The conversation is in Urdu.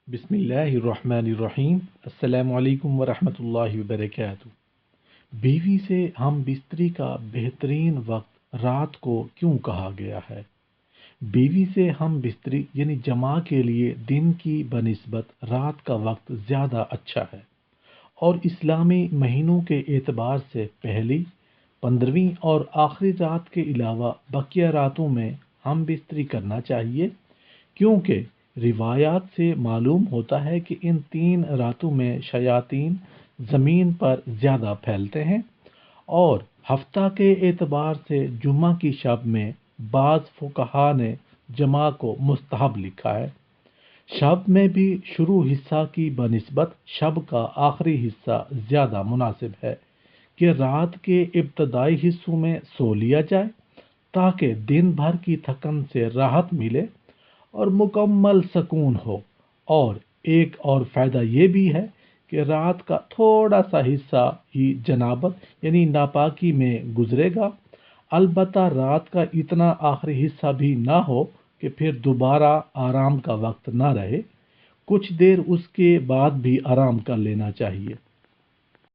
بسم اللہ الرحمن الرحیم۔ السلام علیکم ورحمۃ اللہ وبرکاتہ۔ بیوی سے ہم بستری کا بہترین وقت رات کو کیوں کہا گیا ہے؟ بیوی سے ہم بستری یعنی جماع کے لیے دن کی بنسبت رات کا وقت زیادہ اچھا ہے، اور اسلامی مہینوں کے اعتبار سے پہلی، 15ویں اور آخری رات کے علاوہ بقیہ راتوں میں ہم بستری کرنا چاہیے، کیونکہ روایات سے معلوم ہوتا ہے کہ ان 3 راتوں میں شیاطین زمین پر زیادہ پھیلتے ہیں، اور ہفتہ کے اعتبار سے جمعہ کی شب میں بعض فقہا نے جمعہ کو مستحب لکھا ہے۔ شب میں بھی شروع حصہ کی بنسبت شب کا آخری حصہ زیادہ مناسب ہے کہ رات کے ابتدائی حصوں میں سو لیا جائے، تاکہ دن بھر کی تھکن سے راحت ملے اور مکمل سکون ہو۔ اور ایک اور فائدہ یہ بھی ہے کہ رات کا تھوڑا سا حصہ ہی جنابت یعنی ناپاکی میں گزرے گا، البتہ رات کا اتنا آخری حصہ بھی نہ ہو کہ پھر دوبارہ آرام کا وقت نہ رہے، کچھ دیر اس کے بعد بھی آرام کر لینا چاہیے۔